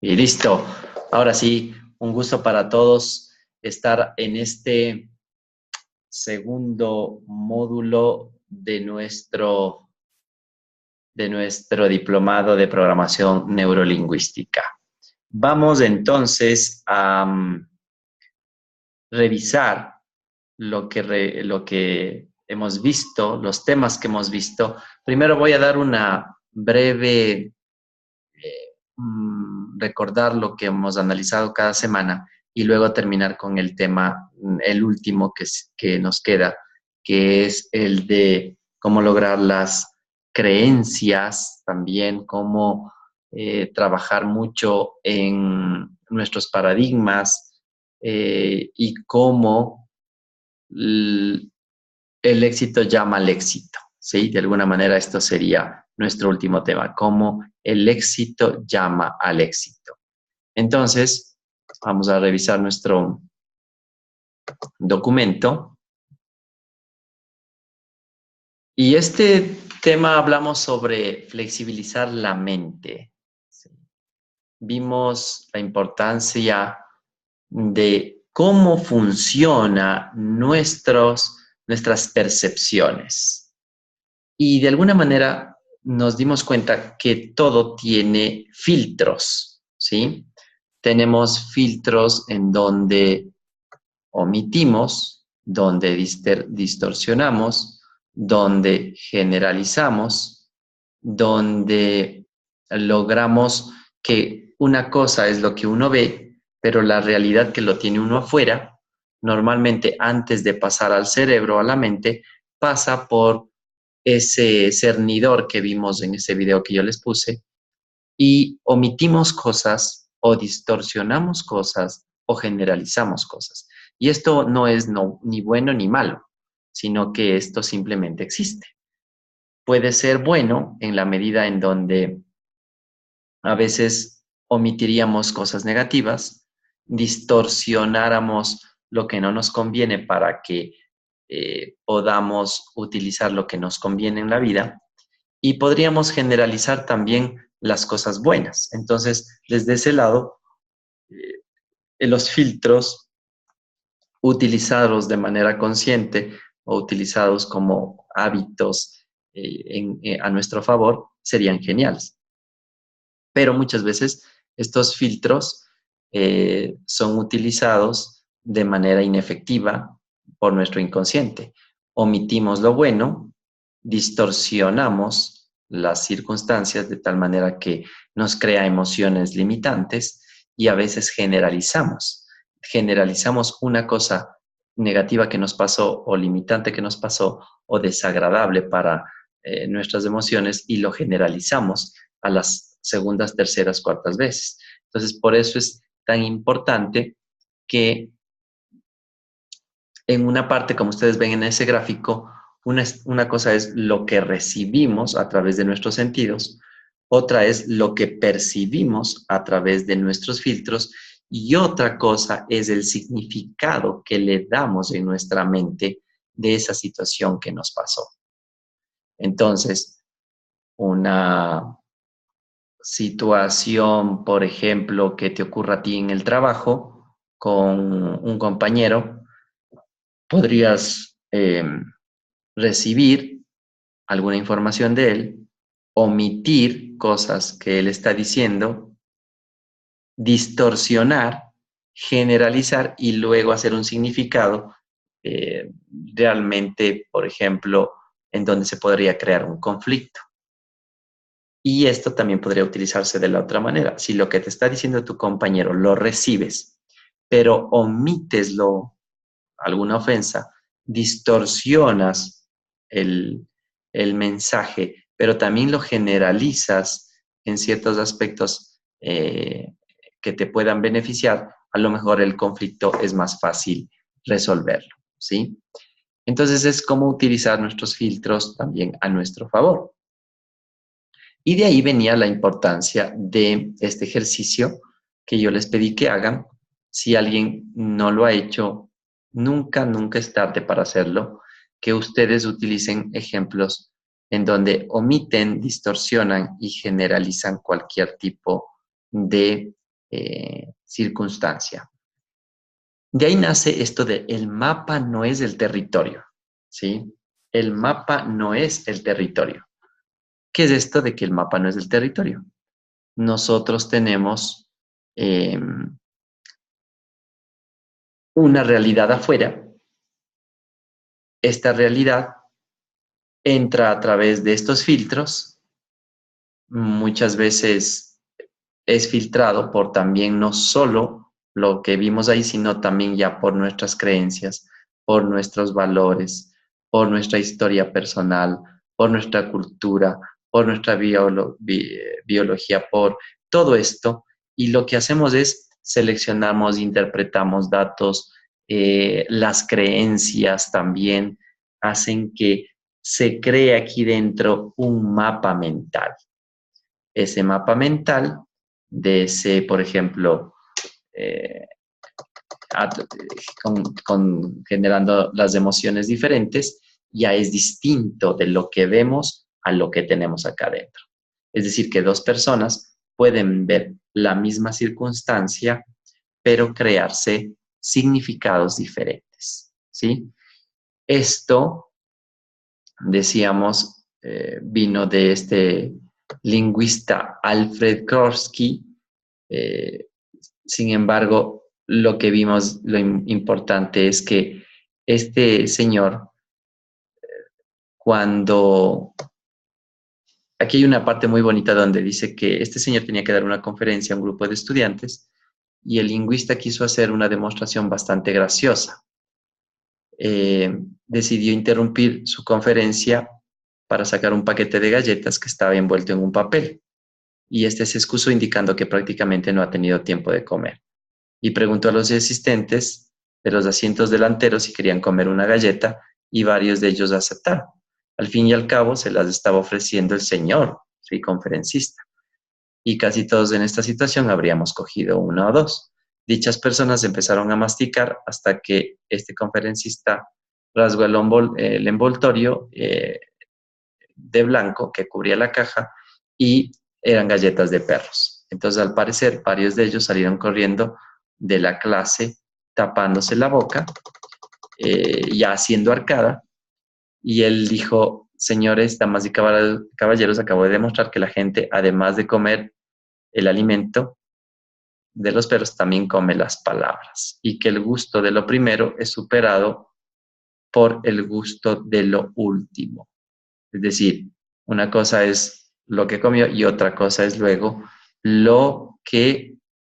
Y listo. Ahora sí, un gusto para todos estar en este segundo módulo de nuestro diplomado de programación neurolingüística. Vamos entonces a revisar lo que hemos visto, los temas que hemos visto. Primero voy a dar una breve recordar lo que hemos analizado cada semana y luego terminar con el tema, el último que nos queda, que es el de cómo lograr las creencias, también cómo trabajar mucho en nuestros paradigmas y cómo el éxito llama al éxito, ¿sí? De alguna manera esto sería nuestro último tema, cómo el éxito llama al éxito. Entonces, vamos a revisar nuestro documento. Y este tema hablamos sobre flexibilizar la mente. ¿Sí? Vimos la importancia de cómo funcionan nuestras percepciones. Y de alguna manera nos dimos cuenta que todo tiene filtros, ¿sí? Tenemos filtros en donde omitimos, donde distorsionamos, donde generalizamos, donde logramos que una cosa es lo que uno ve, pero la realidad que lo tiene uno afuera, normalmente antes de pasar al cerebro, a la mente, pasa por ese cernidor que vimos en ese video que yo les puse y omitimos cosas o distorsionamos cosas o generalizamos cosas. Y esto no es ni bueno ni malo, sino que esto simplemente existe. Puede ser bueno en la medida en donde a veces omitiríamos cosas negativas, distorsionáramos lo que no nos conviene para que podamos utilizar lo que nos conviene en la vida y podríamos generalizar también las cosas buenas. Entonces, desde ese lado, los filtros utilizados de manera consciente o utilizados como hábitos a nuestro favor serían geniales. Pero muchas veces estos filtros son utilizados de manera inefectiva por nuestro inconsciente. Omitimos lo bueno, distorsionamos las circunstancias de tal manera que nos crea emociones limitantes y a veces generalizamos. Generalizamos una cosa negativa que nos pasó o limitante que nos pasó o desagradable para nuestras emociones y lo generalizamos a las segundas, terceras, cuartas veces. Entonces, por eso es tan importante que en una parte, como ustedes ven en ese gráfico, una cosa es lo que recibimos a través de nuestros sentidos, otra es lo que percibimos a través de nuestros filtros y otra cosa es el significado que le damos en nuestra mente de esa situación que nos pasó. Entonces, una situación, por ejemplo, que te ocurra a ti en el trabajo con un compañero, podrías recibir alguna información de él, omitir cosas que él está diciendo, distorsionar, generalizar y luego hacer un significado realmente, por ejemplo, en donde se podría crear un conflicto. Y esto también podría utilizarse de la otra manera. Si lo que te está diciendo tu compañero lo recibes, pero omites alguna ofensa, distorsionas el mensaje, pero también lo generalizas en ciertos aspectos que te puedan beneficiar, a lo mejor el conflicto es más fácil resolverlo, ¿sí? Entonces es como utilizar nuestros filtros también a nuestro favor. Y de ahí venía la importancia de este ejercicio que yo les pedí que hagan. Si alguien no lo ha hecho, nunca es tarde para hacerlo, que ustedes utilicen ejemplos en donde omiten, distorsionan y generalizan cualquier tipo de circunstancia. De ahí nace esto de el mapa no es el territorio, ¿sí? El mapa no es el territorio. ¿Qué es esto de que el mapa no es el territorio? Nosotros tenemos una realidad afuera. Esta realidad entra a través de estos filtros. Muchas veces es filtrado por también no solo lo que vimos ahí, sino también ya por nuestras creencias, por nuestros valores, por nuestra historia personal, por nuestra cultura, por nuestra biología, por todo esto. Y lo que hacemos es seleccionamos, interpretamos datos, las creencias también hacen que se cree aquí dentro un mapa mental. Ese mapa mental de ese, por ejemplo, eh, generando las emociones diferentes, ya es distinto de lo que vemos a lo que tenemos acá adentro. Es decir, que dos personas pueden ver la misma circunstancia, pero crearse significados diferentes, ¿sí? Esto, decíamos, vino de este lingüista Alfred Korsky. eh, Sin embargo, lo que vimos, lo importante es que este señor, cuando... Aquí hay una parte muy bonita donde dice que este señor tenía que dar una conferencia a un grupo de estudiantes y el lingüista quiso hacer una demostración bastante graciosa. Decidió interrumpir su conferencia para sacar un paquete de galletas que estaba envuelto en un papel y este se excusó indicando que prácticamente no ha tenido tiempo de comer. Y preguntó a los asistentes de los asientos delanteros si querían comer una galleta y varios de ellos aceptaron. Al fin y al cabo se las estaba ofreciendo el señor, sí, conferencista. Y casi todos en esta situación habríamos cogido una o dos. Dichas personas empezaron a masticar hasta que este conferencista rasgó el envoltorio de blanco que cubría la caja y eran galletas de perros. Entonces, al parecer, varios de ellos salieron corriendo de la clase tapándose la boca, ya haciendo arcada, y él dijo, señores, damas y caballeros, acabo de demostrar que la gente, además de comer el alimento de los perros, también come las palabras, y que el gusto de lo primero es superado por el gusto de lo último. Es decir, una cosa es lo que comió y otra cosa es luego lo que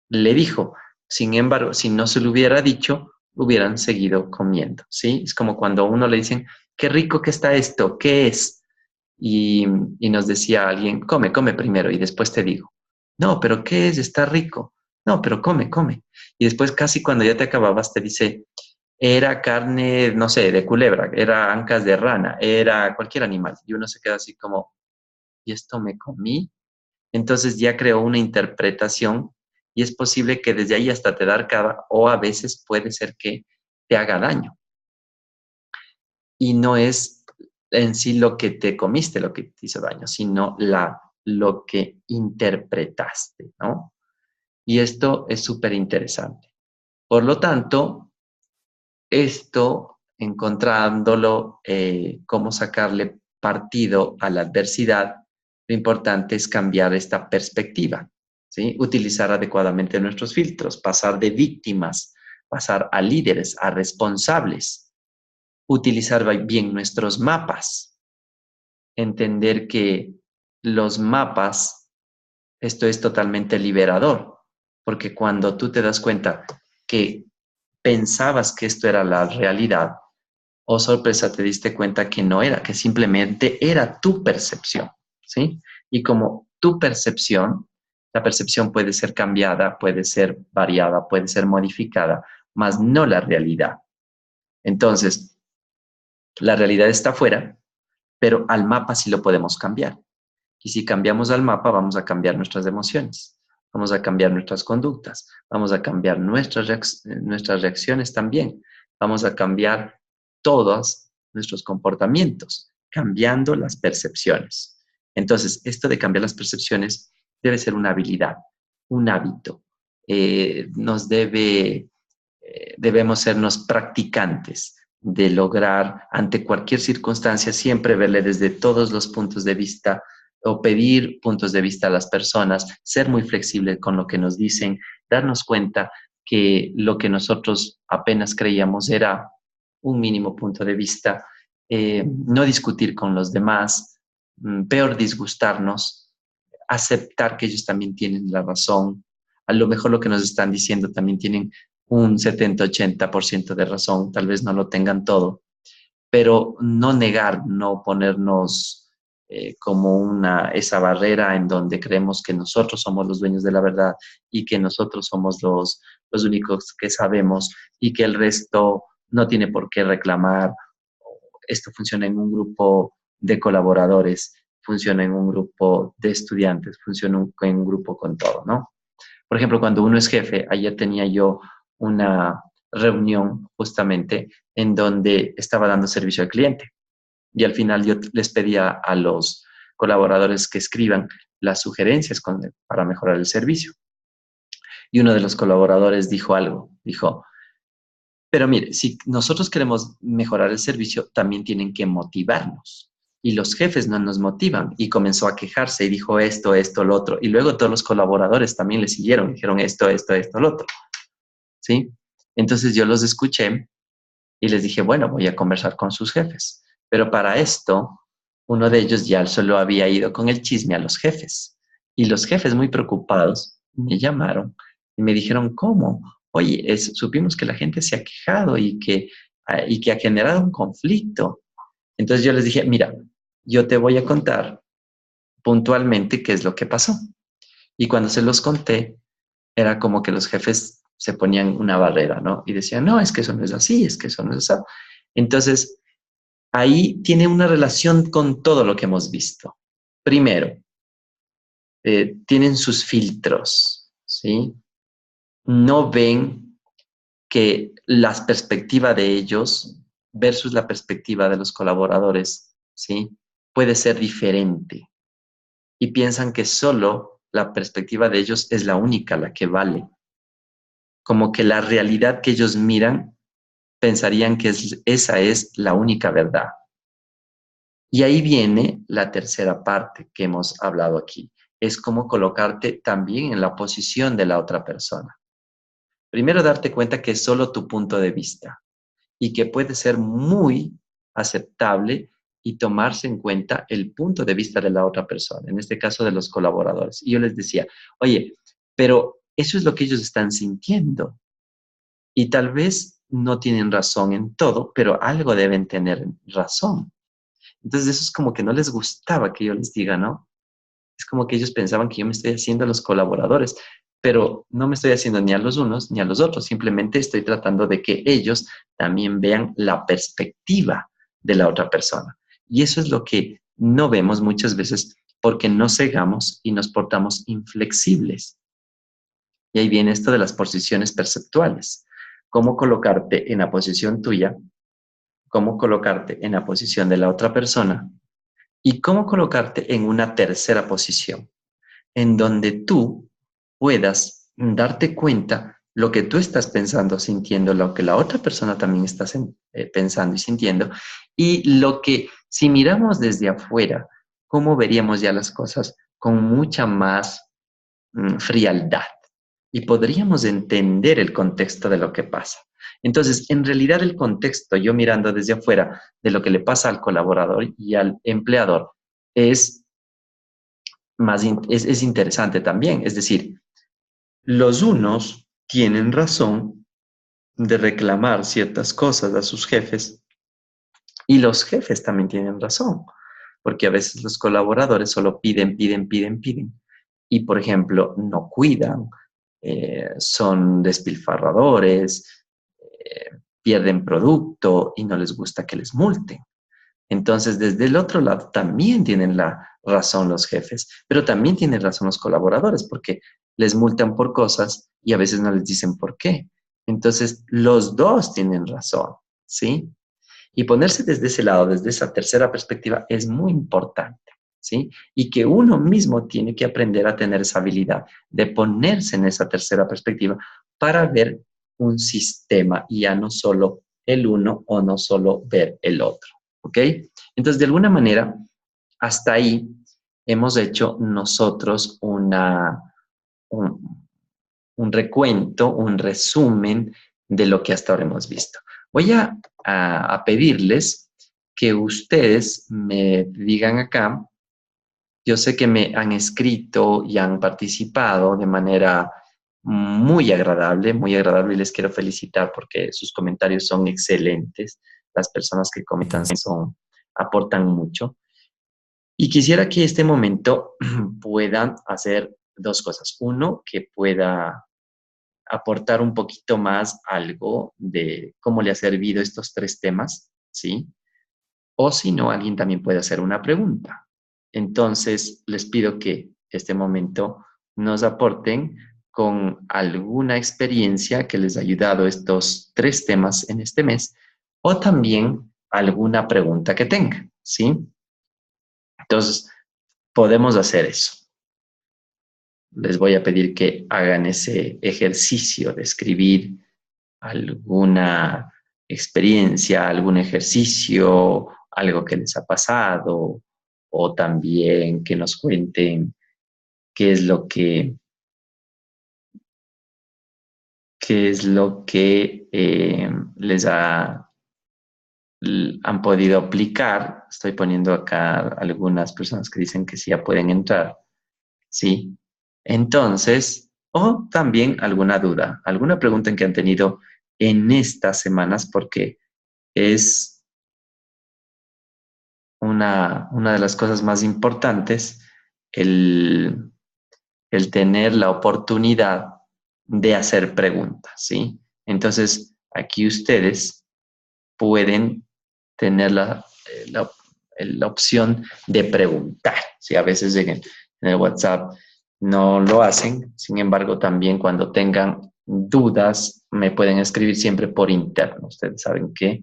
le dijo. Sin embargo, si no se lo hubiera dicho, hubieran seguido comiendo, ¿sí? Es como cuando a uno le dicen, qué rico que está esto, ¿qué es? Y nos decía alguien, come, come primero y después te digo. No, pero ¿qué es? Está rico. No, pero come, come. Y después casi cuando ya te acababas te dice, era carne, no sé, de culebra, era ancas de rana, era cualquier animal. Y uno se queda así como, ¿y esto me comí? Entonces ya creó una interpretación y es posible que desde ahí hasta te da arcada o a veces puede ser que te haga daño. Y no es en sí lo que te comiste lo que te hizo daño, sino lo que interpretaste, ¿no? Y esto es súper interesante. Por lo tanto, esto, encontrándolo, cómo sacarle partido a la adversidad, lo importante es cambiar esta perspectiva, ¿sí? Utilizar adecuadamente nuestros filtros, pasar de víctimas, pasar a líderes, a responsables, utilizar bien nuestros mapas, entender que los mapas, esto es totalmente liberador, porque cuando tú te das cuenta que pensabas que esto era la realidad, oh sorpresa, te diste cuenta que no era, que simplemente era tu percepción, ¿sí? Y como tu percepción, la percepción puede ser cambiada, puede ser variada, puede ser modificada, mas no la realidad. Entonces, la realidad está afuera, pero al mapa sí lo podemos cambiar. Y si cambiamos al mapa, vamos a cambiar nuestras emociones, vamos a cambiar nuestras conductas, vamos a cambiar nuestras reacciones también, vamos a cambiar todos nuestros comportamientos, cambiando las percepciones. Entonces, esto de cambiar las percepciones debe ser una habilidad, un hábito. debemos sernos practicantes de lograr ante cualquier circunstancia siempre verle desde todos los puntos de vista o pedir puntos de vista a las personas, ser muy flexible con lo que nos dicen, darnos cuenta que lo que nosotros apenas creíamos era un mínimo punto de vista, no discutir con los demás, peor disgustarnos, aceptar que ellos también tienen la razón. A lo mejor lo que nos están diciendo también tienen un 70-80% de razón, tal vez no lo tengan todo, pero no negar, no ponernos como esa barrera en donde creemos que nosotros somos los dueños de la verdad y que nosotros somos los únicos que sabemos y que el resto no tiene por qué reclamar. Esto funciona en un grupo de colaboradores, funciona en un grupo de estudiantes, funciona en un grupo con todo, ¿no? Por ejemplo, cuando uno es jefe, ayer tenía yo una reunión justamente en donde estaba dando servicio al cliente y al final yo les pedía a los colaboradores que escriban las sugerencias para mejorar el servicio. Y uno de los colaboradores dijo algo, dijo, pero mire, si nosotros queremos mejorar el servicio, también tienen que motivarnos. Y los jefes no nos motivan. Y comenzó a quejarse y dijo esto, lo otro. Y luego todos los colaboradores también le siguieron, dijeron esto, lo otro. ¿Sí? Entonces yo los escuché y les dije, bueno, voy a conversar con sus jefes. Pero para esto, uno de ellos ya solo había ido con el chisme a los jefes. Y los jefes, muy preocupados, me llamaron y me dijeron, ¿cómo? Oye, supimos que la gente se ha quejado y que ha generado un conflicto. Entonces yo les dije, mira, yo te voy a contar puntualmente qué es lo que pasó. Y cuando se los conté, era como que los jefes se ponían una barrera, ¿no? Y decían, no, es que eso no es así, es que eso no es así. Entonces, ahí tiene una relación con todo lo que hemos visto. Primero, tienen sus filtros, ¿sí? No ven que la perspectiva de ellos versus la perspectiva de los colaboradores, ¿sí? Puede ser diferente. Y piensan que solo la perspectiva de ellos es la única, la que vale. Como que la realidad que ellos miran, pensarían que esa es la única verdad. Y ahí viene la tercera parte que hemos hablado aquí. Es cómo colocarte también en la posición de la otra persona. Primero, darte cuenta que es solo tu punto de vista y que puede ser muy aceptable y tomarse en cuenta el punto de vista de la otra persona, en este caso de los colaboradores. Y yo les decía, oye, pero eso es lo que ellos están sintiendo. Y tal vez no tienen razón en todo, pero algo deben tener razón. Entonces eso es como que no les gustaba que yo les diga, ¿no? Es como que ellos pensaban que yo me estoy haciendo a los colaboradores, pero no me estoy haciendo ni a los unos ni a los otros, simplemente estoy tratando de que ellos también vean la perspectiva de la otra persona. Y eso es lo que no vemos muchas veces porque nos cegamos y nos portamos inflexibles. Y ahí viene esto de las posiciones perceptuales. Cómo colocarte en la posición tuya, cómo colocarte en la posición de la otra persona y cómo colocarte en una tercera posición, en donde tú puedas darte cuenta lo que tú estás pensando, sintiendo, lo que la otra persona también está pensando y sintiendo, y lo que si miramos desde afuera, cómo veríamos ya las cosas con mucha más frialdad y podríamos entender el contexto de lo que pasa. Entonces, en realidad el contexto, yo mirando desde afuera de lo que le pasa al colaborador y al empleador, es es interesante también. Es decir, los unos tienen razón de reclamar ciertas cosas a sus jefes y los jefes también tienen razón, porque a veces los colaboradores solo piden. Y, por ejemplo, no cuidan, son despilfarradores, pierden producto y no les gusta que les multen. Entonces, desde el otro lado también tienen la razón los jefes, pero también tienen razón los colaboradores porque les multan por cosas y a veces no les dicen por qué. Entonces, los dos tienen razón, ¿sí? Y ponerse desde ese lado, desde esa tercera perspectiva, es muy importante. ¿sí? Y que uno mismo tiene que aprender a tener esa habilidad de ponerse en esa tercera perspectiva para ver un sistema y ya no solo el uno o no solo ver el otro, ¿ok? Entonces, de alguna manera, hasta ahí hemos hecho nosotros un, un recuento, un resumen de lo que hasta ahora hemos visto. Voy a pedirles que ustedes me digan acá. Yo sé que me han escrito y han participado de manera muy agradable y les quiero felicitar porque sus comentarios son excelentes. Las personas que comentan aportan mucho. Y quisiera que este momento puedan hacer dos cosas. Uno, que pueda aportar un poquito más algo de cómo le ha servido estos tres temas, ¿sí? O si no, alguien también puede hacer una pregunta. Entonces, les pido que este momento nos aporten con alguna experiencia que les ha ayudado estos tres temas en este mes o también alguna pregunta que tengan, ¿sí? Entonces, podemos hacer eso. Les voy a pedir que hagan ese ejercicio de escribir alguna experiencia, algún ejercicio, algo que les ha pasado, o también que nos cuenten qué es lo que, les han podido aplicar. Estoy poniendo acá algunas personas que dicen que sí ya pueden entrar, ¿sí? Entonces, o también alguna duda, alguna pregunta que han tenido en estas semanas, porque es una de las cosas más importantes el, el tener la oportunidad de hacer preguntas, ¿sí? Entonces, aquí ustedes pueden tener la opción de preguntar, ¿sí? A veces en el WhatsApp no lo hacen, sin embargo, también cuando tengan dudas, me pueden escribir siempre por interno. Ustedes saben que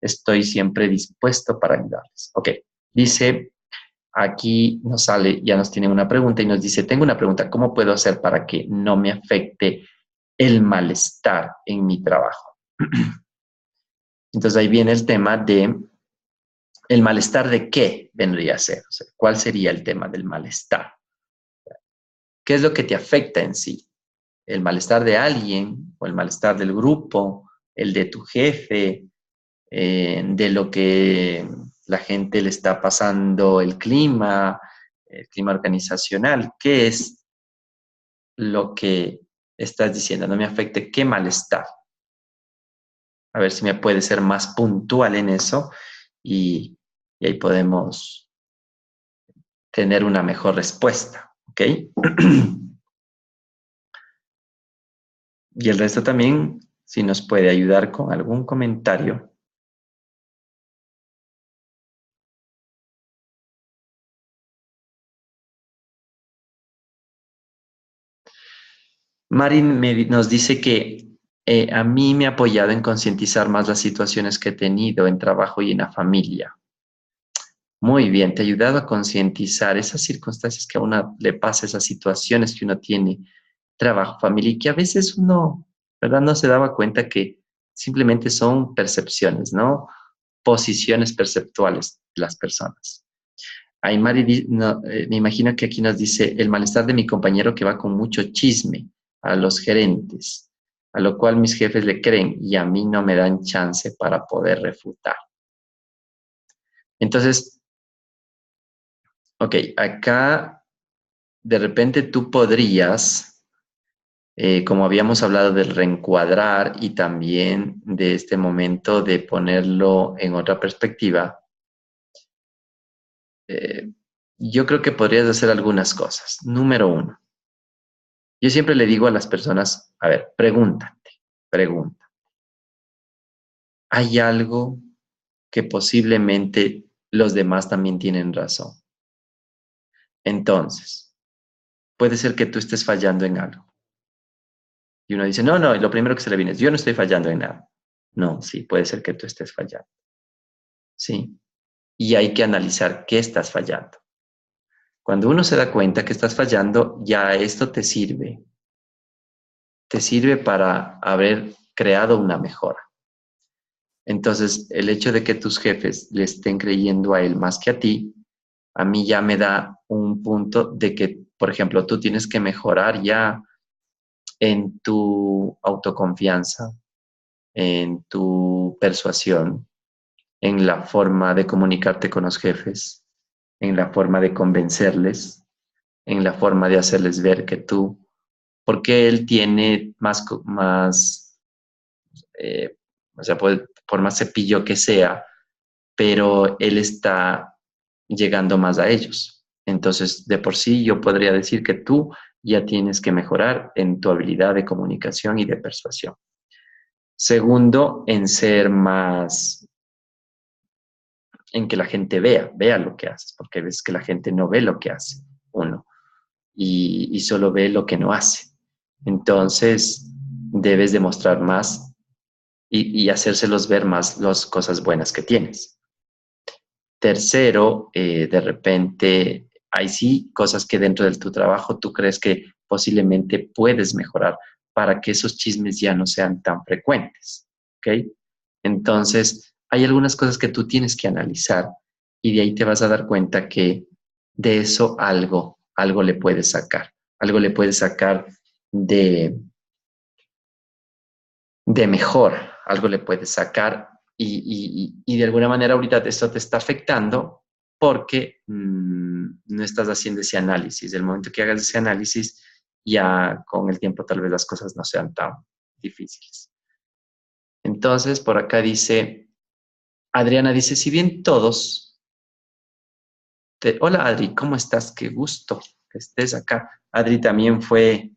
estoy siempre dispuesto para ayudarles. Ok, dice, aquí nos sale, ya nos tiene una pregunta y nos dice, tengo una pregunta, ¿cómo puedo hacer para que no me afecte el malestar en mi trabajo? Entonces ahí viene el tema de el malestar de qué vendría a ser, o sea, ¿cuál sería el tema del malestar? ¿Qué es lo que te afecta en sí? ¿El malestar de alguien o el malestar del grupo, el de tu jefe, de lo que la gente le está pasando, el clima organizacional? ¿Qué es lo que estás diciendo? No me afecte, ¿qué malestar? A ver si me puede ser más puntual en eso y, y ahí podemos tener una mejor respuesta, ¿ok? Y el resto también, si nos puede ayudar con algún comentario. Marin nos dice que a mí me ha apoyado en concientizar más las situaciones que he tenido en trabajo y en la familia. Muy bien, te ha ayudado a concientizar esas circunstancias que a uno le pasa, esas situaciones que uno tiene, trabajo, familia, y que a veces uno, ¿verdad? No se daba cuenta que simplemente son percepciones, ¿no? Posiciones perceptuales de las personas. Aymari, me imagino que aquí nos dice el malestar de mi compañero que va con mucho chisme a los gerentes, a lo cual mis jefes le creen y a mí no me dan chance para poder refutar. Entonces, ok, acá de repente tú podrías, como habíamos hablado del reencuadrar y también de este momento de ponerlo en otra perspectiva, eh, yo creo que podrías hacer algunas cosas. Número uno, yo siempre le digo a las personas, a ver, pregunta. ¿Hay algo que posiblemente los demás también tienen razón? Entonces, puede ser que tú estés fallando en algo. Y uno dice, no, lo primero que se le viene es, yo no estoy fallando en nada. No, sí, puede ser que tú estés fallando. Sí. Y hay que analizar qué estás fallando. Cuando uno se da cuenta que estás fallando, ya esto te sirve. Te sirve para haber creado una mejora. Entonces, el hecho de que tus jefes le estén creyendo a él más que a ti, a mí ya me da un punto de que, por ejemplo, tú tienes que mejorar ya en tu autoconfianza, en tu persuasión, en la forma de comunicarte con los jefes, en la forma de convencerles, en la forma de hacerles ver que tú, porque él tiene más o sea, por más cepillo que sea, pero él está llegando más a ellos. Entonces, de por sí, yo podría decir que tú ya tienes que mejorar en tu habilidad de comunicación y de persuasión. Segundo, en ser más, en que la gente vea lo que haces, porque ves que la gente no ve lo que hace uno y solo ve lo que no hace. Entonces, debes demostrar más y hacérselos ver más las cosas buenas que tienes. Tercero, de repente, hay sí cosas que dentro de tu trabajo tú crees que posiblemente puedes mejorar para que esos chismes ya no sean tan frecuentes, ¿ok? Entonces, hay algunas cosas que tú tienes que analizar y de ahí te vas a dar cuenta que de eso algo le puedes sacar, algo le puedes sacar de, de mejor, algo le puedes sacar y de alguna manera ahorita esto te está afectando porque no estás haciendo ese análisis. El momento que hagas ese análisis, ya con el tiempo tal vez las cosas no sean tan difíciles. Entonces, por acá dice, Adriana dice, si bien todos, hola Adri, ¿cómo estás? Qué gusto que estés acá. Adri también fue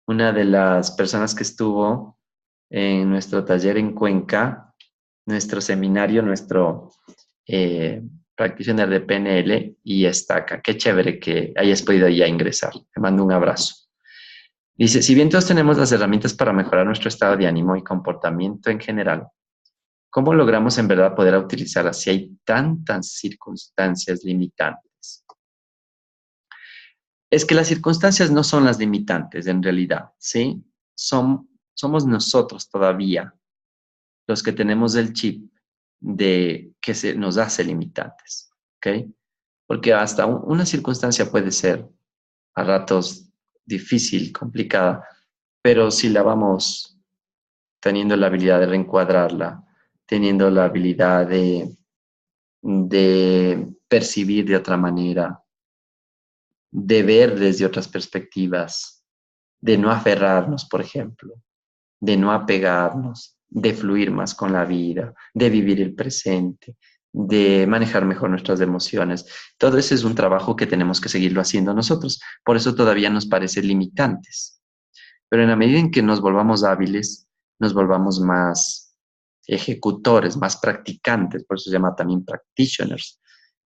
una de las personas que estuvo en nuestro taller en Cuenca, nuestro seminario, nuestro practitioner de PNL y está acá. Qué chévere que hayas podido ya ingresar. Te mando un abrazo. Dice, si bien todos tenemos las herramientas para mejorar nuestro estado de ánimo y comportamiento en general, ¿cómo logramos en verdad poder utilizarlas si hay tantas circunstancias limitantes? Es que las circunstancias no son las limitantes en realidad, ¿sí? Somos nosotros todavía los que tenemos el chip de que se nos hace limitantes, ¿ok? Porque hasta una circunstancia puede ser a ratos difícil, complicada, pero si la vamos teniendo la habilidad de reencuadrarla, teniendo la habilidad de percibir de otra manera, de ver desde otras perspectivas, de no aferrarnos, por ejemplo, de no apegarnos, de fluir más con la vida, de vivir el presente, de manejar mejor nuestras emociones. Todo ese es un trabajo que tenemos que seguirlo haciendo nosotros. Por eso todavía nos parece limitantes. Pero en la medida en que nos volvamos hábiles, nos volvamos más ejecutores, más practicantes, por eso se llama también practitioners.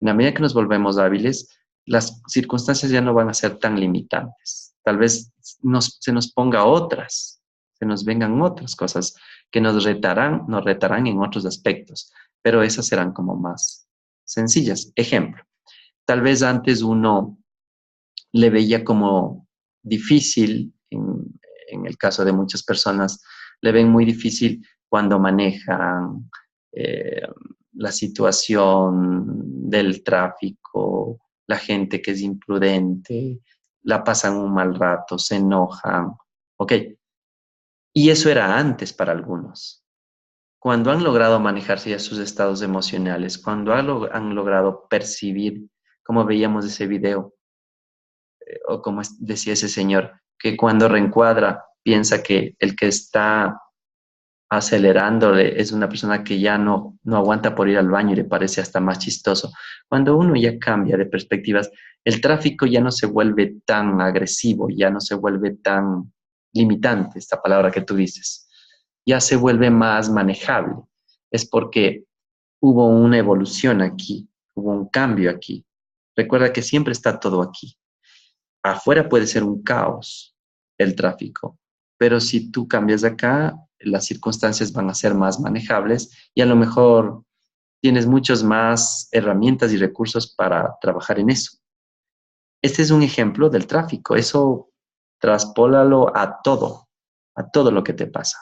En la medida que nos volvemos hábiles, las circunstancias ya no van a ser tan limitantes. Tal vez se nos ponga otras, se nos vengan otras cosas que nos retarán en otros aspectos, pero esas serán como más sencillas. Ejemplo, tal vez antes uno le veía como difícil, en el caso de muchas personas, le ven muy difícil cuando manejan eh, la situación del tráfico, la gente que es imprudente, la pasan un mal rato, se enojan, ¿ok? Y eso era antes para algunos. Cuando han logrado manejarse ya sus estados emocionales, cuando han logrado percibir, como veíamos ese video, o como decía ese señor, que cuando reencuadra piensa que el que está acelerándole es una persona que ya no aguanta por ir al baño y le parece hasta más chistoso. Cuando uno ya cambia de perspectivas, el tráfico ya no se vuelve tan agresivo, ya no se vuelve tan limitante, esta palabra que tú dices, ya se vuelve más manejable. Es porque hubo una evolución aquí, hubo un cambio aquí. Recuerda que siempre está todo aquí. Afuera puede ser un caos el tráfico, pero si tú cambias de acá, las circunstancias van a ser más manejables y a lo mejor tienes muchas más herramientas y recursos para trabajar en eso. Este es un ejemplo del tráfico. Eso traspólalo a todo lo que te pasa.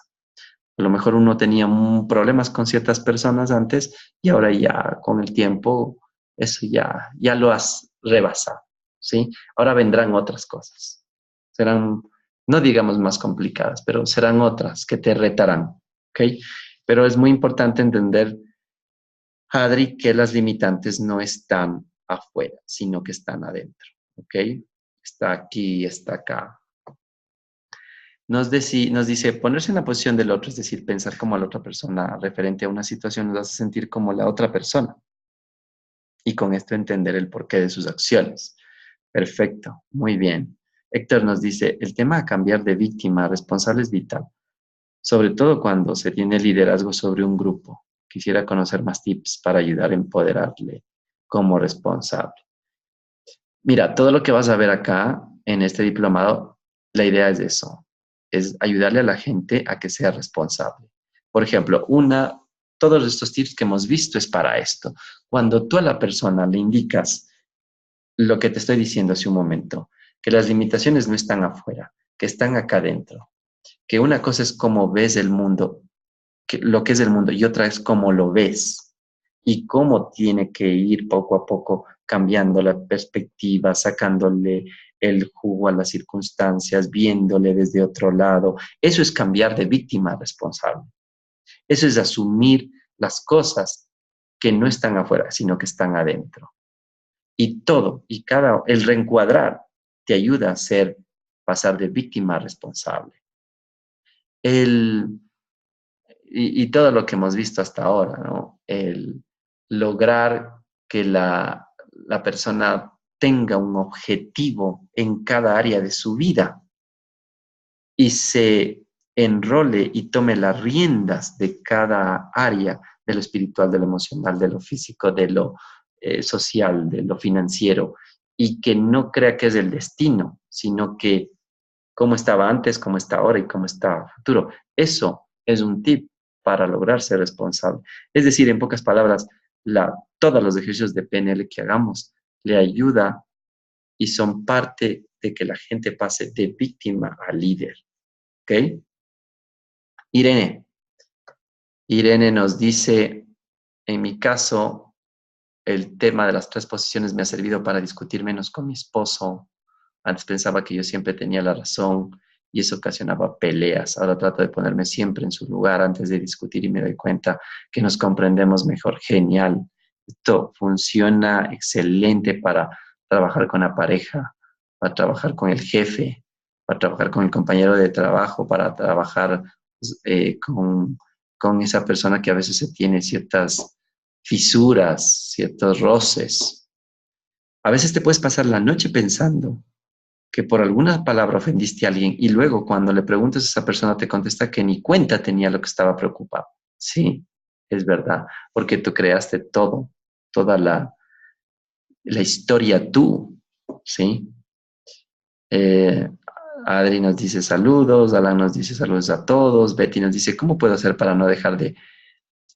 A lo mejor uno tenía problemas con ciertas personas antes y ahora ya con el tiempo eso ya lo has rebasado, ¿sí? Ahora vendrán otras cosas. Serán, no digamos más complicadas, pero serán otras que te retarán, ¿ok? Pero es muy importante entender, Adri, que las limitantes no están afuera, sino que están adentro, ¿ok? Está aquí, está acá. Nos dice, ponerse en la posición del otro, es decir, pensar como la otra persona referente a una situación nos hace sentir como la otra persona y con esto entender el porqué de sus acciones. Perfecto, muy bien. Héctor nos dice, el tema a cambiar de víctima a responsable es vital, sobre todo cuando se tiene liderazgo sobre un grupo. Quisiera conocer más tips para ayudar a empoderarle como responsable. Mira, todo lo que vas a ver acá en este diplomado, la idea es eso, es ayudarle a la gente a que sea responsable. Por ejemplo, todos estos tips que hemos visto es para esto. Cuando tú a la persona le indicas lo que te estoy diciendo hace un momento, que las limitaciones no están afuera, que están acá dentro, que una cosa es cómo ves el mundo, lo que es el mundo, y otra es cómo lo ves y cómo tiene que ir poco a poco cambiando la perspectiva, sacándole el jugo a las circunstancias, viéndole desde otro lado. Eso es cambiar de víctima a responsable. Eso es asumir las cosas que no están afuera, sino que están adentro. Y el reencuadrar te ayuda a pasar de víctima a responsable. El, y todo lo que hemos visto hasta ahora, ¿no? El lograr que la persona tenga un objetivo en cada área de su vida y se enrole y tome las riendas de cada área, de lo espiritual, de lo emocional, de lo físico, de lo social, de lo financiero, y que no crea que es el destino, sino que cómo estaba antes, cómo está ahora y cómo está a futuro. Eso es un tip para lograr ser responsable. Es decir, en pocas palabras, todos los ejercicios de PNL que hagamos le ayuda y son parte de que la gente pase de víctima a líder. ¿Ok? Irene. Irene nos dice, en mi caso, el tema de las 3 posiciones me ha servido para discutir menos con mi esposo. Antes pensaba que yo siempre tenía la razón y eso ocasionaba peleas. Ahora trato de ponerme siempre en su lugar antes de discutir y me doy cuenta que nos comprendemos mejor. Genial. Esto funciona excelente para trabajar con la pareja, para trabajar con el jefe, para trabajar con el compañero de trabajo, para trabajar con esa persona que a veces se tiene ciertas fisuras, ciertos roces. A veces te puedes pasar la noche pensando que por alguna palabra ofendiste a alguien y luego cuando le preguntas a esa persona te contesta que ni cuenta tenía lo que estaba preocupado. Sí, es verdad, porque tú creaste toda la historia tú, ¿sí? Eh, Adri nos dice saludos, Alan nos dice saludos a todos, Betty nos dice, ¿cómo puedo hacer para no dejar de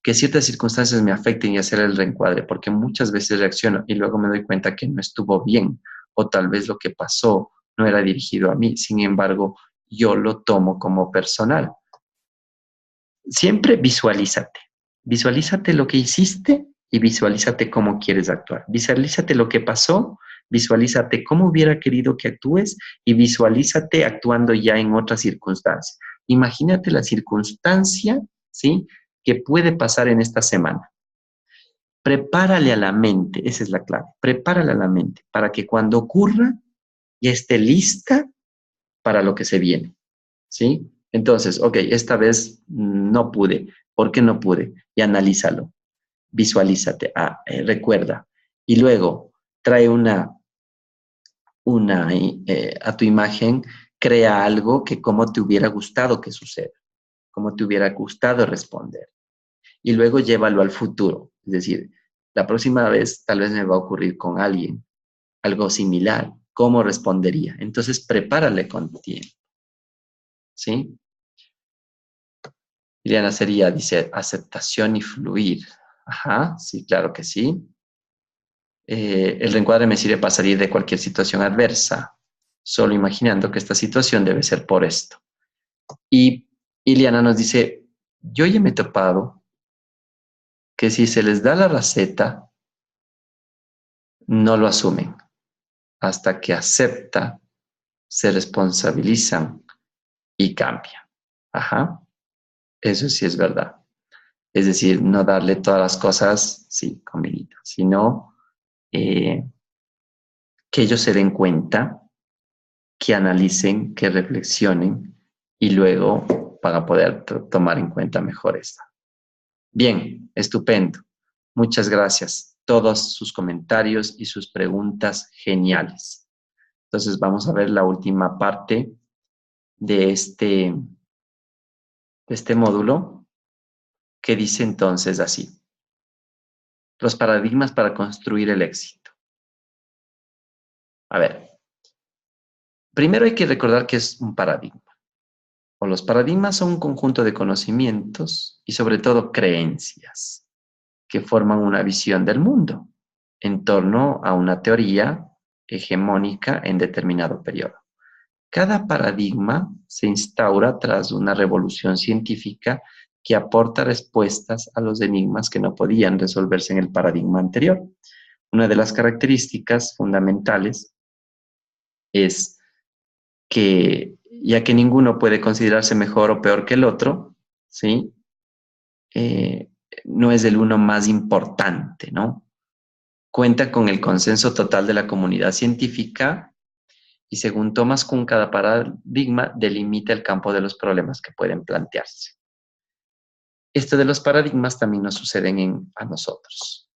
que ciertas circunstancias me afecten y hacer el reencuadre? Porque muchas veces reacciono y luego me doy cuenta que no estuvo bien o tal vez lo que pasó no era dirigido a mí. Sin embargo, yo lo tomo como personal. Siempre visualízate. Visualízate lo que hiciste y visualízate cómo quieres actuar. Visualízate lo que pasó, visualízate cómo hubiera querido que actúes y visualízate actuando ya en otra circunstancia. Imagínate la circunstancia, ¿sí?, que puede pasar en esta semana. Prepárale a la mente, esa es la clave, prepárale a la mente para que cuando ocurra ya esté lista para lo que se viene, ¿sí? Entonces, ok, esta vez no pude. ¿Por qué no pude? Y analízalo, visualízate, recuerda. Y luego trae a tu imagen, crea algo que como te hubiera gustado que suceda, como te hubiera gustado responder. Y luego llévalo al futuro. Es decir, la próxima vez tal vez me va a ocurrir con alguien algo similar. ¿Cómo respondería? Entonces, prepárale con tiempo, ¿sí? Liliana sería, dice, aceptación y fluir. Ajá, sí, claro que sí. el reencuadre me sirve para salir de cualquier situación adversa, solo imaginando que esta situación debe ser por esto. Y Iliana nos dice, yo ya me he topado que si se les da la receta, no lo asumen. Hasta que acepta, se responsabilizan y cambian. Ajá, eso sí es verdad. Es decir, no darle todas las cosas, sí, comidita, sino que ellos se den cuenta, que analicen, que reflexionen y luego para poder tomar en cuenta mejor esta. Bien, estupendo. Muchas gracias. Todos sus comentarios y sus preguntas geniales. Entonces vamos a ver la última parte de este módulo que dice entonces así. Los paradigmas para construir el éxito. A ver, primero hay que recordar que es un paradigma. O los paradigmas son un conjunto de conocimientos y sobre todo creencias que forman una visión del mundo en torno a una teoría hegemónica en determinado periodo. Cada paradigma se instaura tras una revolución científica que aporta respuestas a los enigmas que no podían resolverse en el paradigma anterior. Una de las características fundamentales es que, ya que ninguno puede considerarse mejor o peor que el otro, ¿sí? No es el uno más importante, ¿no? Cuenta con el consenso total de la comunidad científica y según Thomas Kuhn, cada paradigma delimita el campo de los problemas que pueden plantearse. Esto de los paradigmas también nos suceden a nosotros,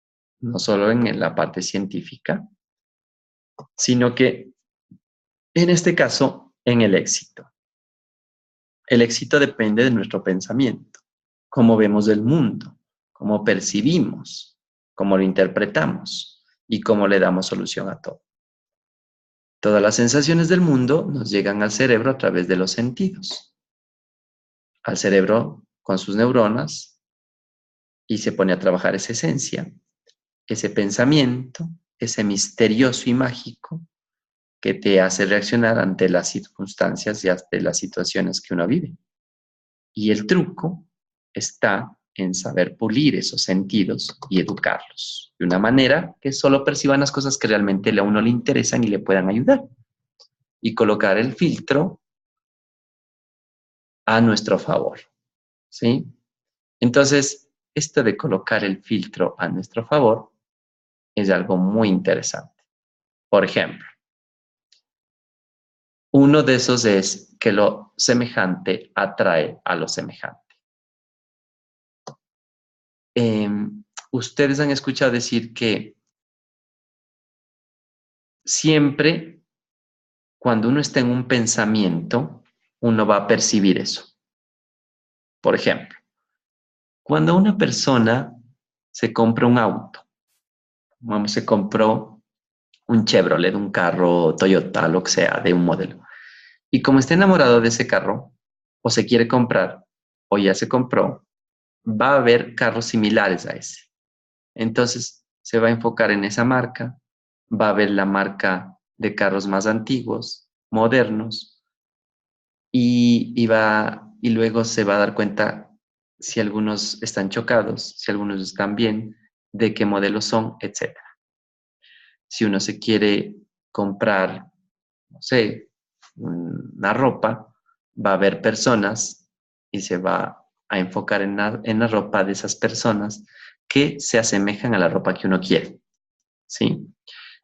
no solo en la parte científica, sino que en este caso, en el éxito. El éxito depende de nuestro pensamiento, cómo vemos el mundo, cómo percibimos, cómo lo interpretamos y cómo le damos solución a todo. Todas las sensaciones del mundo nos llegan al cerebro a través de los sentidos. Al cerebro con sus neuronas y se pone a trabajar esa esencia, ese pensamiento, ese misterioso y mágico que te hace reaccionar ante las circunstancias y ante las situaciones que uno vive. Y el truco está en saber pulir esos sentidos y educarlos de una manera que solo perciban las cosas que realmente a uno le interesan y le puedan ayudar. Y colocar el filtro a nuestro favor, ¿sí? Entonces, esto de colocar el filtro a nuestro favor es algo muy interesante. Por ejemplo, uno de esos es que lo semejante atrae a lo semejante. Ustedes han escuchado decir que siempre cuando uno está en un pensamiento, uno va a percibir eso. Por ejemplo, cuando una persona se compra un auto, se compró un Chevrolet, un carro Toyota, lo que sea, de un modelo. Y como está enamorado de ese carro, o se quiere comprar, o ya se compró, va a haber carros similares a ese. Entonces, se va a enfocar en esa marca, va a ver la marca de carros más antiguos, modernos, y luego se va a dar cuenta si algunos están chocados, si algunos están bien, de qué modelos son, etc. Si uno se quiere comprar, no sé, una ropa, va a haber personas y se va a enfocar en la ropa de esas personas que se asemejan a la ropa que uno quiere, ¿sí?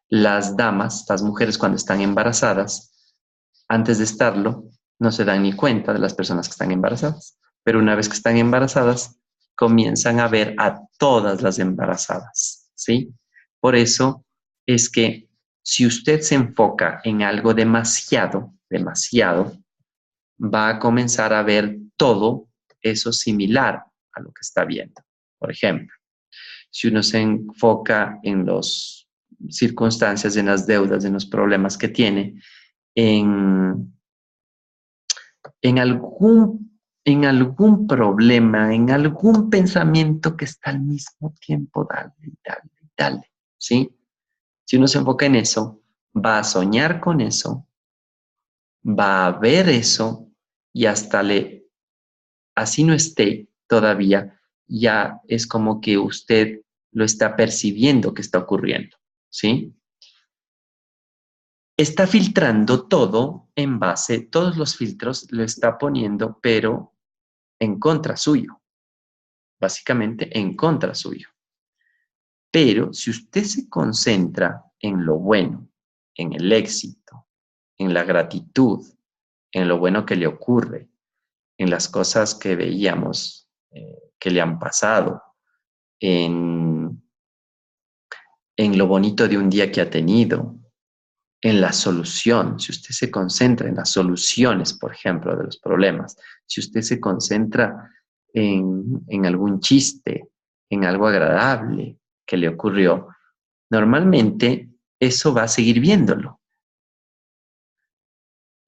Las damas, las mujeres cuando están embarazadas, antes de estarlo, no se dan ni cuenta de las personas que están embarazadas, pero una vez que están embarazadas, comienzan a ver a todas las embarazadas, ¿sí? Por eso es que si usted se enfoca en algo demasiado, va a comenzar a ver todo eso similar a lo que está viendo. Por ejemplo, si uno se enfoca en las circunstancias, en las deudas, en los problemas que tiene, en algún problema, en algún pensamiento que está al mismo tiempo, dale, ¿sí? Si uno se enfoca en eso, va a soñar con eso, va a ver eso y hasta así no esté todavía, ya es como que usted lo está percibiendo que está ocurriendo, ¿sí? Está filtrando todo en base, todos los filtros lo está poniendo, pero en contra suyo, básicamente en contra suyo. Pero si usted se concentra en lo bueno, en el éxito, en la gratitud, en lo bueno que le ocurre, en las cosas que veíamos que le han pasado, en, en lo bonito de un día que ha tenido, en la solución, si usted se concentra en las soluciones, por ejemplo, de los problemas, si usted se concentra en algún chiste, en algo agradable que le ocurrió, normalmente eso va a seguir viéndolo.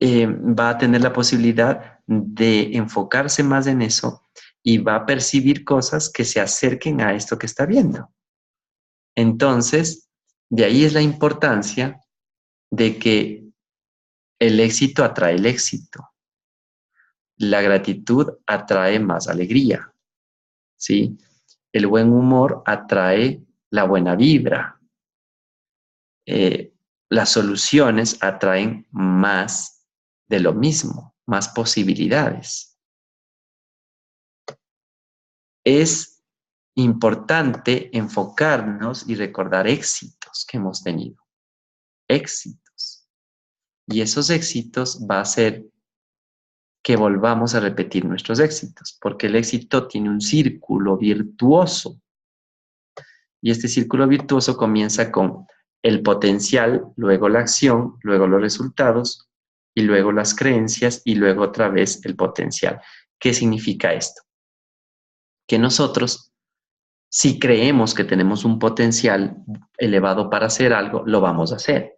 Va a tener la posibilidad de enfocarse más en eso y va a percibir cosas que se acerquen a esto que está viendo. Entonces, de ahí es la importancia de que el éxito atrae el éxito. La gratitud atrae más alegría, ¿sí? El buen humor atrae la buena vibra. Eh, las soluciones atraen más de lo mismo, más posibilidades. Es importante enfocarnos y recordar éxitos que hemos tenido. Éxitos. Y esos éxitos va a hacer que volvamos a repetir nuestros éxitos, porque el éxito tiene un círculo virtuoso. Y este círculo virtuoso comienza con el potencial, luego la acción, luego los resultados, y luego las creencias, y luego otra vez el potencial. ¿Qué significa esto? Que nosotros, si creemos que tenemos un potencial elevado para hacer algo, lo vamos a hacer.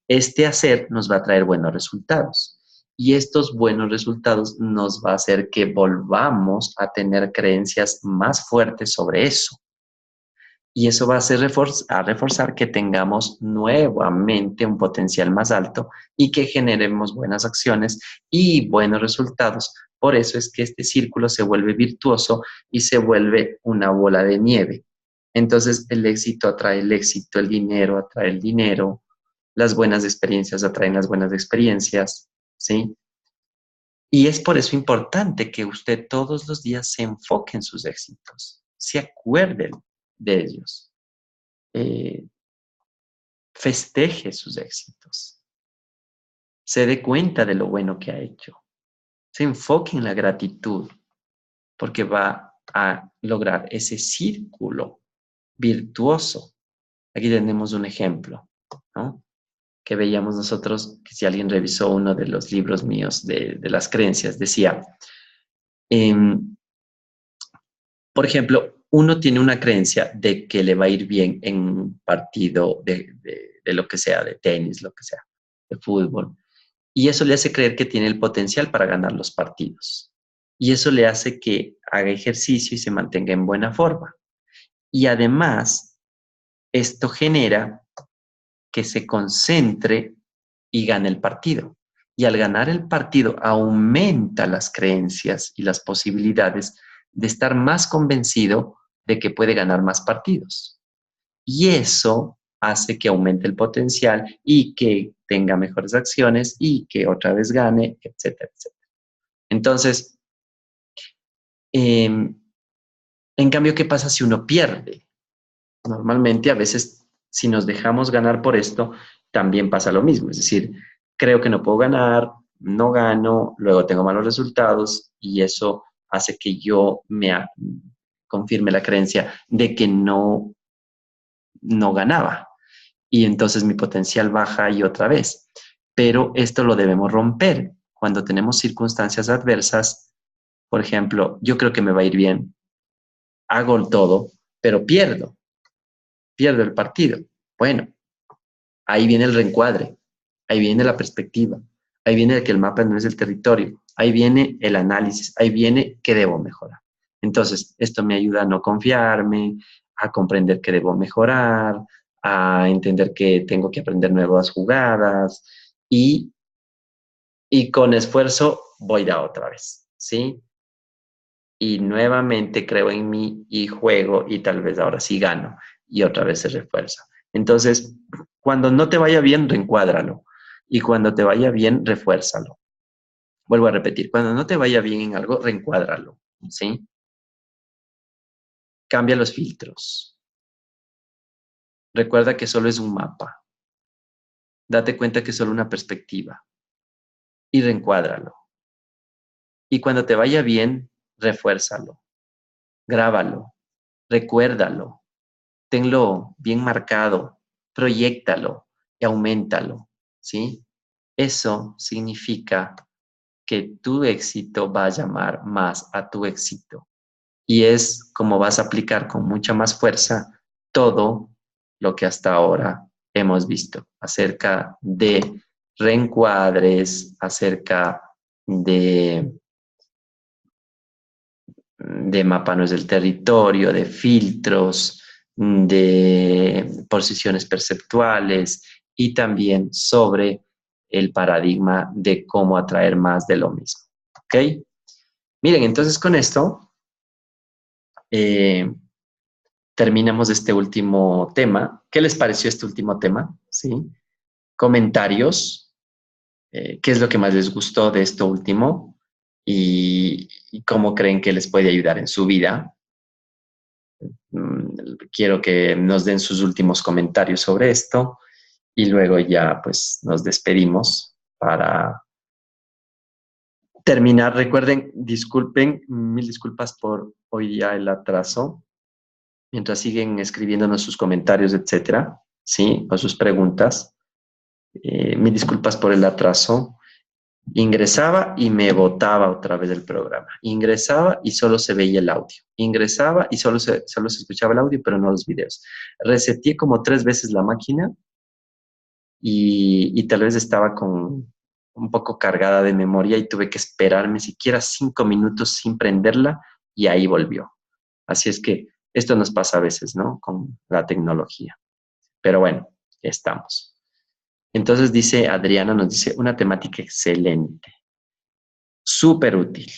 Este hacer nos va a traer buenos resultados. Y estos buenos resultados nos va a hacer que volvamos a tener creencias más fuertes sobre eso. Y eso va a hacer reforzar que tengamos nuevamente un potencial más alto y que generemos buenas acciones y buenos resultados. Por eso es que este círculo se vuelve virtuoso y se vuelve una bola de nieve. Entonces el éxito atrae el éxito, el dinero atrae el dinero, las buenas experiencias atraen las buenas experiencias, ¿sí? Y es por eso importante que usted todos los días se enfoque en sus éxitos, se acuerde de ellos, eh, festeje sus éxitos, se dé cuenta de lo bueno que ha hecho, se enfoque en la gratitud, porque va a lograr ese círculo virtuoso. Aquí tenemos un ejemplo, ¿no? Que veíamos nosotros, que si alguien revisó uno de los libros míos de las creencias, decía, por ejemplo, uno tiene una creencia de que le va a ir bien en un partido de lo que sea, de tenis, lo que sea, de fútbol. Y eso le hace creer que tiene el potencial para ganar los partidos. Y eso le hace que haga ejercicio y se mantenga en buena forma. Y además, esto genera que se concentre y gane el partido. Y al ganar el partido aumenta las creencias y las posibilidades de estar más convencido de que puede ganar más partidos. Y eso hace que aumente el potencial y que tenga mejores acciones y que otra vez gane, etcétera, etcétera. Entonces, en cambio, ¿qué pasa si uno pierde? Normalmente, a veces, si nos dejamos ganar por esto, también pasa lo mismo. Es decir, creo que no puedo ganar, no gano, luego tengo malos resultados y eso hace que yo confirme la creencia de que no ganaba. Y entonces mi potencial baja y otra vez. Pero esto lo debemos romper. Cuando tenemos circunstancias adversas, por ejemplo, yo creo que me va a ir bien, hago todo, pero pierdo el partido. Bueno, ahí viene el reencuadre, ahí viene la perspectiva, ahí viene que el mapa no es el territorio, ahí viene el análisis, ahí viene qué debo mejorar. Entonces, esto me ayuda a no confiarme, a comprender que debo mejorar, a entender que tengo que aprender nuevas jugadas y, y con esfuerzo voy a otra vez, ¿sí? Y nuevamente creo en mí y juego y tal vez ahora sí gano y otra vez se refuerza. Entonces, cuando no te vaya bien, reencuádralo y cuando te vaya bien, refuérzalo. Vuelvo a repetir, cuando no te vaya bien en algo, reencuádralo, ¿sí? Cambia los filtros. Recuerda que solo es un mapa. Date cuenta que es solo una perspectiva y reencuádralo. Y cuando te vaya bien, refuérzalo, grábalo, recuérdalo, tenlo bien marcado, proyéctalo y auméntalo, ¿sí? Eso significa que tu éxito va a llamar más a tu éxito. Y es como vas a aplicar con mucha más fuerza todo lo que hasta ahora hemos visto acerca de reencuadres, acerca de mapanos del territorio, de filtros, de posiciones perceptuales y también sobre el paradigma de cómo atraer más de lo mismo. ¿Ok? Miren, entonces con esto eh, terminamos este último tema. ¿Qué les pareció este último tema? ¿Sí? Comentarios. ¿Qué es lo que más les gustó de esto último? Y cómo creen que les puede ayudar en su vida. Quiero que nos den sus últimos comentarios sobre esto y luego ya pues nos despedimos para terminar. Recuerden, disculpen, mil disculpas por hoy día el atraso, mientras siguen escribiéndonos sus comentarios, etcétera, ¿sí? O sus preguntas. Mil disculpas por el atraso. Ingresaba y me botaba otra vez el programa. Ingresaba y solo se veía el audio. Ingresaba y solo se escuchaba el audio, pero no los videos. Reseteé como 3 veces la máquina y tal vez estaba con un poco cargada de memoria y tuve que esperarme siquiera 5 minutos sin prenderla y ahí volvió. Así es que esto nos pasa a veces, ¿no? Con la tecnología. Pero bueno, estamos. Entonces dice Adriana, nos dice una temática excelente. Súper útil.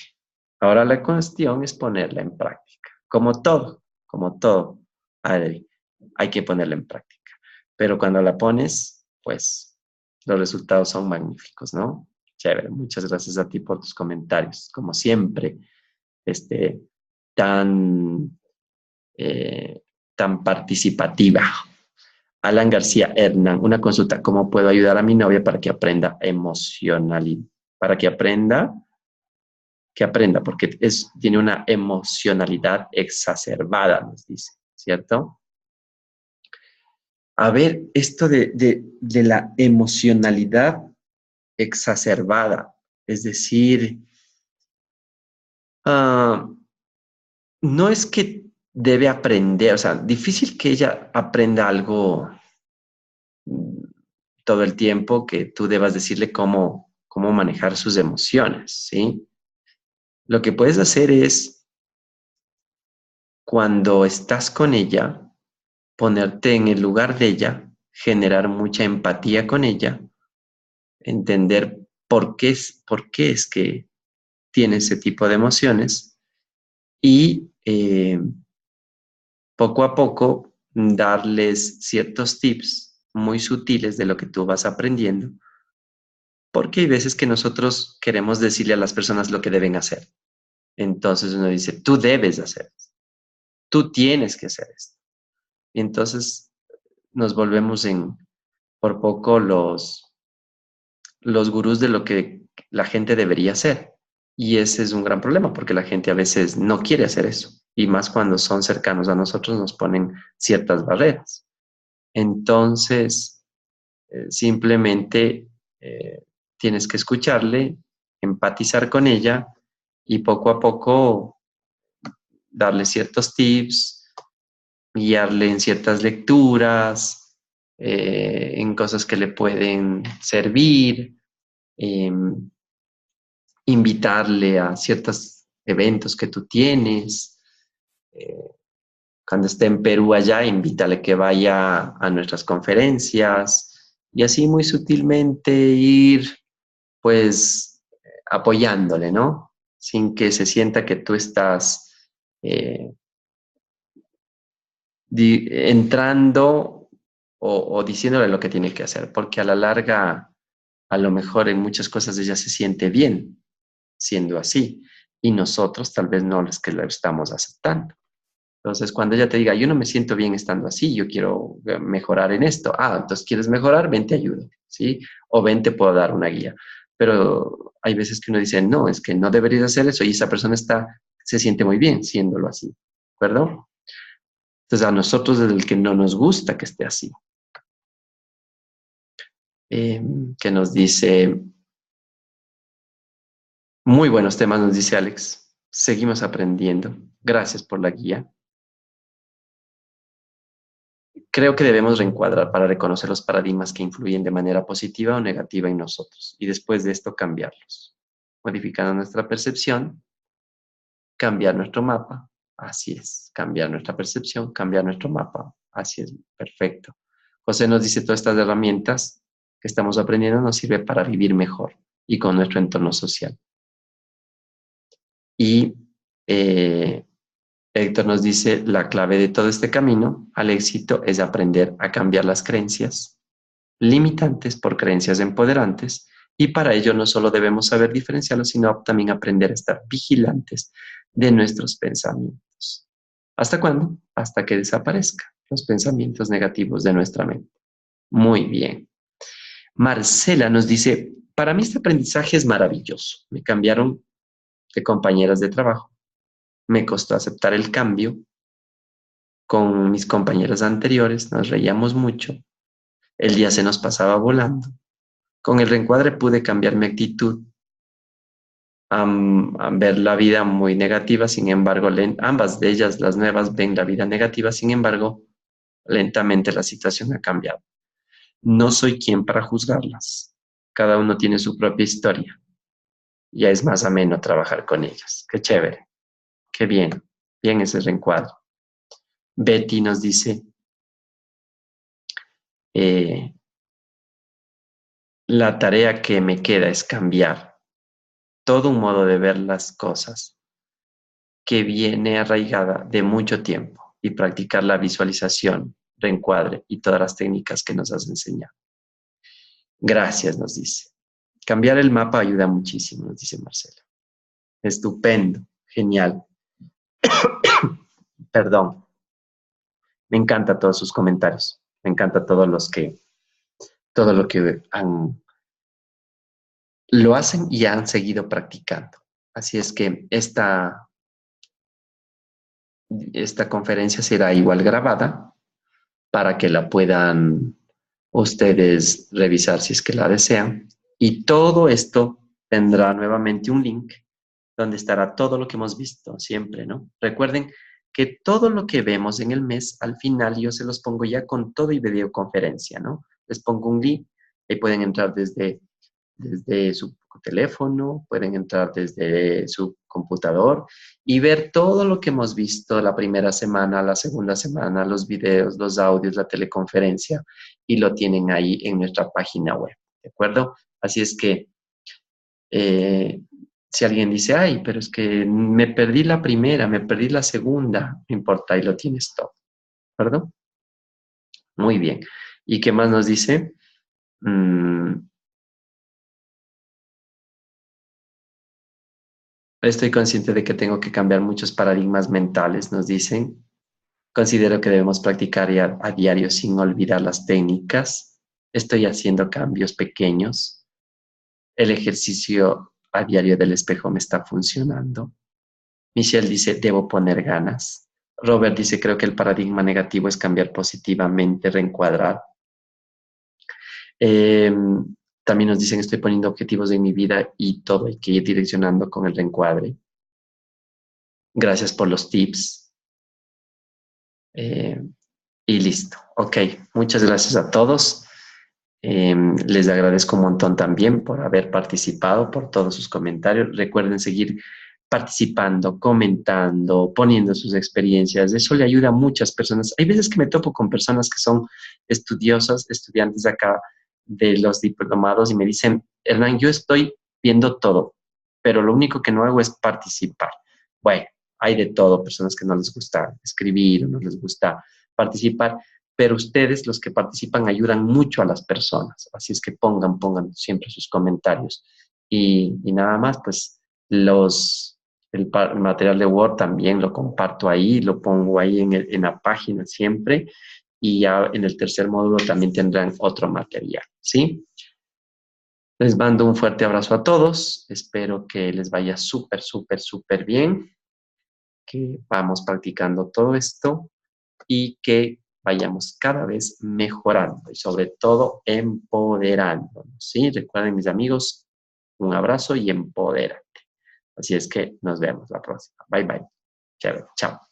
Ahora la cuestión es ponerla en práctica. Como todo, Adri, hay que ponerla en práctica. Pero cuando la pones, pues los resultados son magníficos, ¿no? Chévere. Muchas gracias a ti por tus comentarios. Como siempre, este, tan, eh, tan participativa. Alan García Hernán, una consulta. ¿Cómo puedo ayudar a mi novia para que aprenda emocionalidad? Para que aprenda, porque tiene una emocionalidad exacerbada, nos dice, ¿cierto? A ver, esto de la emocionalidad exacerbada, es decir, uh, no es que debe aprender, o sea, difícil que ella aprenda algo todo el tiempo, que tú debas decirle cómo manejar sus emociones, ¿sí? Lo que puedes hacer es, cuando estás con ella, ponerte en el lugar de ella, generar mucha empatía con ella, entender por qué es que tiene ese tipo de emociones y poco a poco darles ciertos tips muy sutiles de lo que tú vas aprendiendo, porque hay veces que nosotros queremos decirle a las personas lo que deben hacer. Entonces uno dice, tú debes hacer esto, tú tienes que hacer esto. Y entonces nos volvemos por poco los gurús de lo que la gente debería hacer. Y ese es un gran problema porque la gente a veces no quiere hacer eso. Y más cuando son cercanos a nosotros nos ponen ciertas barreras. Entonces, simplemente tienes que escucharle, empatizar con ella y poco a poco darle ciertos tips, guiarle en ciertas lecturas, en cosas que le pueden servir. Eh, Invitarle a ciertos eventos que tú tienes, eh, Cuando esté en Perú allá, invítale que vaya a nuestras conferencias y así muy sutilmente ir, pues, apoyándole, ¿no? Sin que se sienta que tú estás eh, entrando o diciéndole lo que tiene que hacer, porque a la larga, a lo mejor en muchas cosas ella se siente bien siendo así y nosotros tal vez no los que lo estamos aceptando. Entonces, cuando ella te diga, yo no me siento bien estando así, yo quiero mejorar en esto. Ah, entonces, ¿quieres mejorar? Ven, te ayudo, ¿sí? O ven, te puedo dar una guía. Pero hay veces que uno dice, no, es que no deberías hacer eso y esa persona se siente muy bien siéndolo así, ¿de acuerdo? Entonces, a nosotros es el que no nos gusta que esté así. Eh, que nos dice, muy buenos temas, nos dice Alex. Seguimos aprendiendo. Gracias por la guía. Creo que debemos reencuadrar para reconocer los paradigmas que influyen de manera positiva o negativa en nosotros y después de esto cambiarlos. Modificando nuestra percepción, cambiar nuestro mapa. Así es, cambiar nuestra percepción, cambiar nuestro mapa. Así es, perfecto. José nos dice todas estas herramientas que estamos aprendiendo nos sirve para vivir mejor y con nuestro entorno social. Y Héctor nos dice, la clave de todo este camino al éxito es aprender a cambiar las creencias limitantes por creencias empoderantes y para ello no solo debemos saber diferenciarlos, sino también aprender a estar vigilantes de nuestros pensamientos. ¿Hasta cuándo? Hasta que desaparezcan los pensamientos negativos de nuestra mente. Muy bien. Marcela nos dice, para mí este aprendizaje es maravilloso. Me cambiaron de compañeras de trabajo. Me costó aceptar el cambio. Con mis compañeras anteriores nos reíamos mucho. El día se nos pasaba volando. Con el reencuadre pude cambiar mi actitud a ver la vida muy negativa, sin embargo, ambas de ellas, las nuevas, ven la vida negativa, sin embargo, lentamente la situación ha cambiado. No soy quien para juzgarlas. Cada uno tiene su propia historia. Ya es más ameno trabajar con ellas. Qué chévere. Qué bien. Bien ese reencuadre. Betty nos dice, eh, la tarea que me queda es cambiar todo un modo de ver las cosas que viene arraigada de mucho tiempo y practicar la visualización, reencuadre y todas las técnicas que nos has enseñado. Gracias, nos dice. Cambiar el mapa ayuda muchísimo, nos dice Marcela. Estupendo, genial. Perdón. Me encanta todos sus comentarios. Me encanta todo lo que lo hacen y han seguido practicando. Así es que esta conferencia será igual grabada para que la puedan ustedes revisar si es que la desean. Y todo esto tendrá nuevamente un link donde estará todo lo que hemos visto siempre, ¿no? Recuerden que todo lo que vemos en el mes, al final yo se los pongo ya con todo y videoconferencia, ¿no? Les pongo un link y pueden entrar desde su teléfono, pueden entrar desde su computador y ver todo lo que hemos visto la primera semana, la segunda semana, los videos, los audios, la teleconferencia, y lo tienen ahí en nuestra página web, ¿de acuerdo? Así es que si alguien dice, ay, pero es que me perdí la primera, me perdí la segunda, no importa, ahí lo tienes todo, ¿de acuerdo? Muy bien. ¿Y qué más nos dice? Estoy consciente de que tengo que cambiar muchos paradigmas mentales, nos dicen. Considero que debemos practicar a diario sin olvidar las técnicas. Estoy haciendo cambios pequeños. El ejercicio a diario del espejo me está funcionando. Michelle dice, debo poner ganas. Robert dice, creo que el paradigma negativo es cambiar positivamente, reencuadrar. Eh, también nos dicen, estoy poniendo objetivos en mi vida y todo hay que ir direccionando con el reencuadre. Gracias por los tips. Eh, y listo. Ok, muchas gracias a todos. Les agradezco un montón también por haber participado, por todos sus comentarios. Recuerden seguir participando, comentando, poniendo sus experiencias. Eso le ayuda a muchas personas. Hay veces que me topo con personas que son estudiosas, estudiantes acá de los diplomados y me dicen, Hernán, yo estoy viendo todo, pero lo único que no hago es participar. Bueno, hay de todo, personas que no les gusta escribir, no les gusta participar, pero ustedes, los que participan, ayudan mucho a las personas. Así es que pongan siempre sus comentarios. Y nada más, pues el material de Word también lo comparto ahí, lo pongo ahí en la página siempre. Y ya en el tercer módulo también tendrán otro material, ¿sí? Les mando un fuerte abrazo a todos. Espero que les vaya súper, súper, súper bien, que vamos practicando todo esto y que vayamos cada vez mejorando y sobre todo empoderándonos, ¿sí? Recuerden, mis amigos, un abrazo y empodérate. Así es que nos vemos la próxima. Bye, bye. Chao, chao.